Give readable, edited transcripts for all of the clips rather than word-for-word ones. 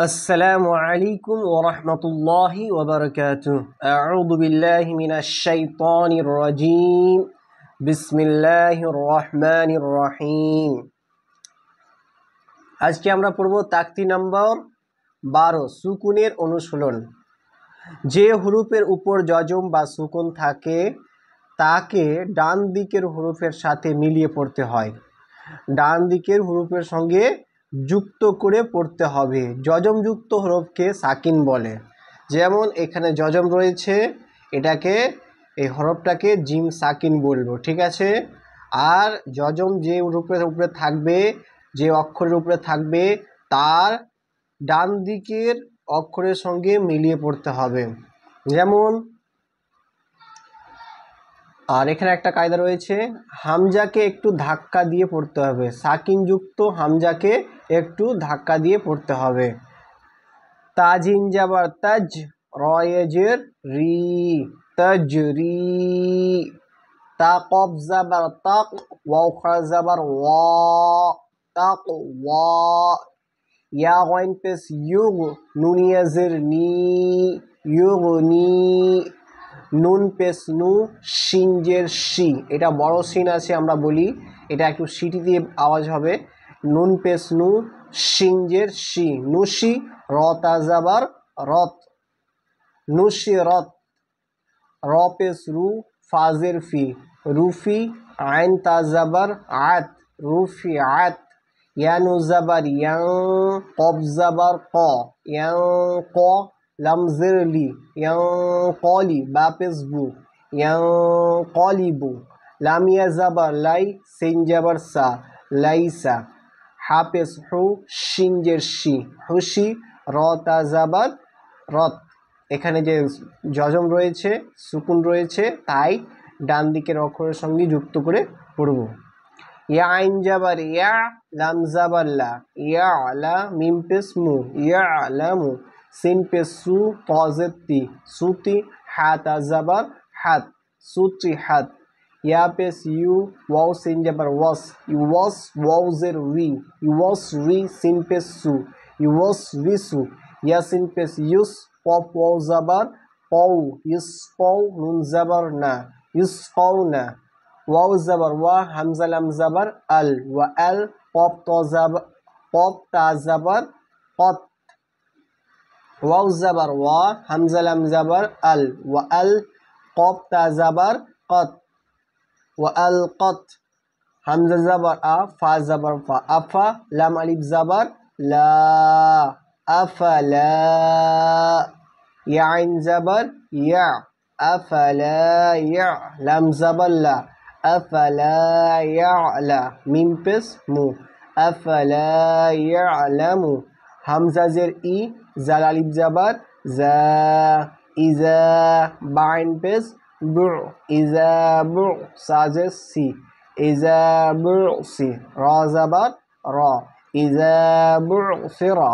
আসসালামু আলাইকুম ওয়া রাহমাতুল্লাহি ওয়া বারাকাতুহু। আউযু বিল্লাহি মিনাশ শাইতানির রাজীম। বিসমিল্লাহির রহমানির রহিম। আজকে আমরা পড়ব তাকতি নম্বর 12, সুকুনের অনুশীলন। যে হরফের উপর জজম বা সুকুন থাকে তাকে ডান দিকের হরফের সাথে মিলিয়ে পড়তে হয়। ডান দিকের হরফের সঙ্গে যুক্ত করে পড়তে হবে। যজমযুক্ত হরফকে সাকিন বলে। যেমন এখানে যজম রয়েছে, এই হরফটাকে জিম সাকিন বলবো, ঠিক আছে। আর যজম যে হরফের উপরে থাকবে, যে অক্ষরের উপরে থাকবে, তার ডান দিকের অক্ষরের সঙ্গে মিলিয়ে পড়তে হবে। যেমন আর এখানে একটা কায়দা রয়েছে, হামজাকে একটু ধাক্কা দিয়ে পড়তে হবে। সাকিনযুক্ত হামজাকে একটু ধাক্কা দিয়ে পড়তে হবে। তাজিন জাবার তাজ, রয়েজের রি, তাজরি। তা কব জাবার তাক, ওয়াও খা জাবার ওয়া, তাক ওয়া। ইয়া গইন পেশ ইউগ, নুনিয়াজের নি, ইউগনি। নুন পেশ নু, শিনজের শি। এটা বড় সিন আছে আমরা বলি, এটা একটু সিটি দিয়ে আওয়াজ হবে। নুন পেশ নু, শিনজের শি, নুশি। রতা জাবার রত, নুশি রত। র পেশ রু, ফাজের ফি, রুফি। আইন তা জাবার আত, রুফি আত। ইয়ানু জাবার ইয়াং, কব জাবার ক, ইয়াং ক। লামজের লি, ইয়াং কলি। বা পেশ বু, ইয়াং কলিবু। লামিয়া জাবার লাই, সিন জাবার সা, লাইসা। হা পেশ হু, শিনজের শি, হুশি। রতা জাবার রত। এখানে যে যজম রয়েছে, সুকুন রয়েছে, তাই ডান দিকের অক্ষরের সঙ্গে যুক্ত করে পড়ব। ইয়া আইন জাবার ইয়া, লাম জাবার লা, ইয়া আলা। মিম পেশ মু, ইয়া আলামু। সিন পেশ সু, তজের তি, সুতি। হাত জাবার হাত, সুতি হাত। ইয়া পেশ ইউ, ওয়াও সিন জাবার ওয়াস, ইউওয়াস। ওয়াউজের উই, ইউওয়াস রি। সিন পেশ সু, ইউওয়াস রিসু। ইয়া সিন পেশ ইউস, পপ ওয়াও জাবার পৌ, ইউস পৌ। নুন জাবার না, ইউস পৌ না। ওয়াও জাবার ওয়া, হামজা লাম জাবার আল, ওয়া আল। পপ তা জাবার কত, ওয়াও জাবার ওয়া, হামজা লাম জাবার আল, ওয়া আল। কপ তা জাবার কত, ওয়া আল কত। হামজা জাবার আ, ফা জাবার ফা, আফা। লাম আলিফ জাবার লা, আফালা। ইয়া আইন জাবার ইয়া, আফালা ইয়া। লাম জাবার লা, আফালা ইয়ালা। মিম পেশ মু, আফালা ইয়ালামু। হামজা জের ই, জাল আলিফ জাবার জা, ইজা। বা আইন পেশ বু, ইজা বু। সাজের সি, ইজা বুসি। র জাবার র, ইজা বুসিরা।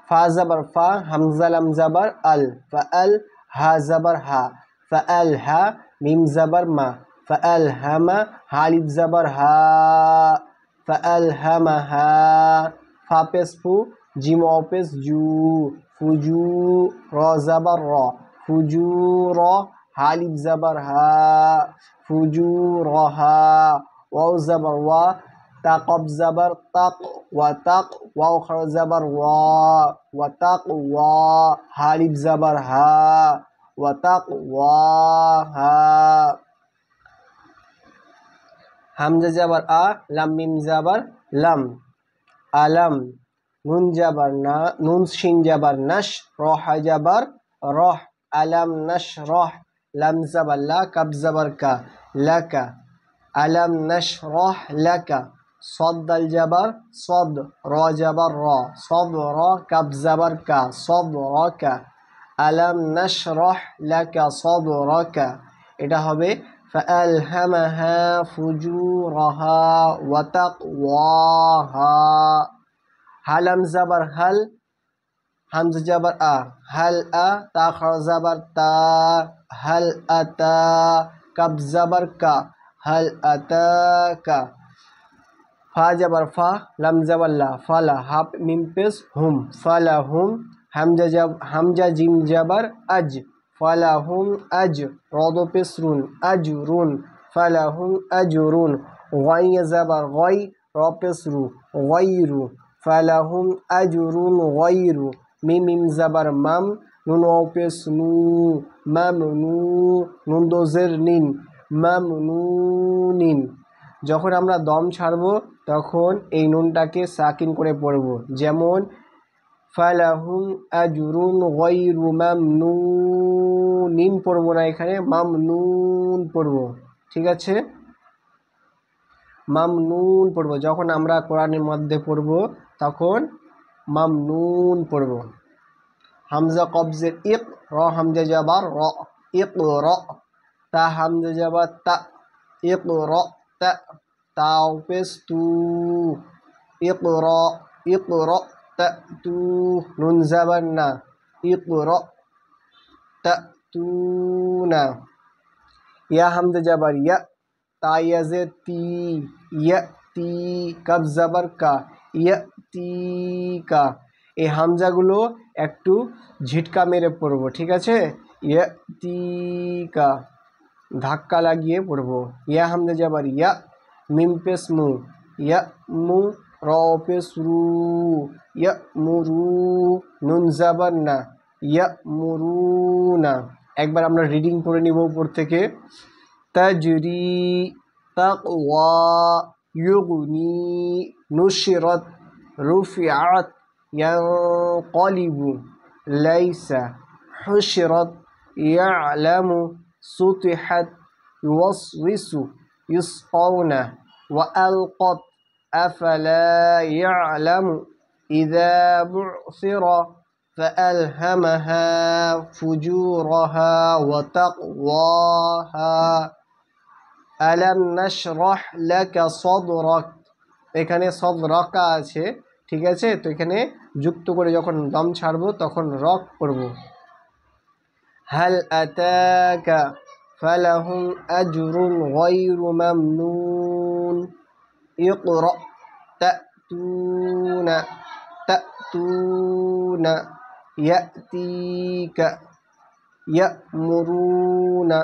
ফা জাবার ফা, হামজা লাম জাবার আল, ফা আল। হা জাবার হা, ফা আল হা। মিম জাবার মা, ফা আল হামা। হা আলিফ জাবার হা, ফা আল হামা হা। ফা পেশ ফু, জিম ওয়াও পেশ জু, ফুজু। র জাবার র, ফুজু র। হা আলিফ জাবার হা, ফুজু রহা। ওয়াও জাবার ওয়া, তা কব জাবার তাক, ওয়া তাক। ওয়াও খা জাবার ওয়া, ওয়া তাক ওয়া। হা আলিফ জাবার হা, ওয়া তাক ওয়া হা। হামজা জাবার আ, লাম মিম জাবার লাম, আলাম। নুন জাবার না, নুন শিন জাবার নাশ, রহা জাবার রহ, আলাম নাশ রহ। লাম জাবার লা, কাব জাবার কা, লাকা। আলাম নাশ রহ লাকা। সদ দাল জাবার সদ, র জাবার র, সদ র। কাব জাবার কা, সদ র কা। আলাম নাশ রহ লাকা সদ রকা। এটা হবে فألهمها فجورها وتقواها. হালাম জাবার হাল, হামজা জাবার আ, হাল আ। তা খা জাবার তা, হাল আতা। কাব জাবার কা, হাল আতাকা। ফা যাবার ফা, লাম যাবার লা, ফালা, হাফ মিম পেশ হুম, ফালা হুম, হামজা জিম যাবার আজ, ফালা হুম আজ, রদ পেশ রুন, আজ রুন, ফালা হুম আজ রুন, ওয়াই যাবার ওয়াই, র পেশ রু, ওয়াইরু, ফালা হুম আজ রুন ওয়াইরু, মিম মিম যাবার মাম, নুন ওয়াও পেশ নু, মাম নু, নুন দোজের নিন, মাম নু নিন। যখন আমরা দম ছাড়বো তখন এই নুনটাকে সাকিন করে পড়ব, যেমন ফালাহুম আজরুন গায়রু মামনুন পড়ব না, এখানে মামনুন পড়ব। ঠিক আছে, মামনুন পড়ব। যখন আমরা কোরআনের মধ্যে পড়ব তখন মামনুন পড়ব। হামজা কবজের ইক, র হামজা যাবার র, ইক র, তা হামজা যাবার তা, ইক র তা, তাও পেশ তু, ইক র, ইক র তা তু, নুন যাবার না, ইক র তা তু না। ইয়া হামজা যাবার ইয়া, তা ইয়াজের তি, ইয়া তি, কাব যাবার কা, ইয়া তি কা। এই হামজাগুলো একটু ঝিটকা মেরে পড়বো, ঠিক আছে। ইয়া তি কা, ধাক্কা লাগিয়ে পড়বো। ইয়া হামজা যাবার ইয়া, মিম পেশ মু, ইয়া মু, র পেশ রু, ইয়া মুরু, নুন যাবার না, ইয়া মুরু না। একবার আমরা রিডিং পড়ে নিব উপর থেকে। তাজরি, তাকওয়া, ইউগনি, নুশিরাত, রুফিআত, ইয়ানকালিবু, লাইসা, হুশিরাত, ইয়ালামু, সুতিহাত, ইউওয়াসওয়িসু, ইউসকাউনা, ওয়াআলকাত, আফালা ইয়ালামু, ইযা বু'সিরা, فألهمها فجورها وتقواها আলাম নাশরাহ লাকা সাদরাক। এখানে সদরাকা আছে, ঠিক আছে, তো এখানে যুক্ত করে যখন দম ছাড়বো তখন রক পড়ব। হাল আতাকা ফালাহুম আজরুন গায়রু মামনুন, ইকরা তাতুনা, তাতুনা, ইয়াতিকা, ইয়ামুরুনা,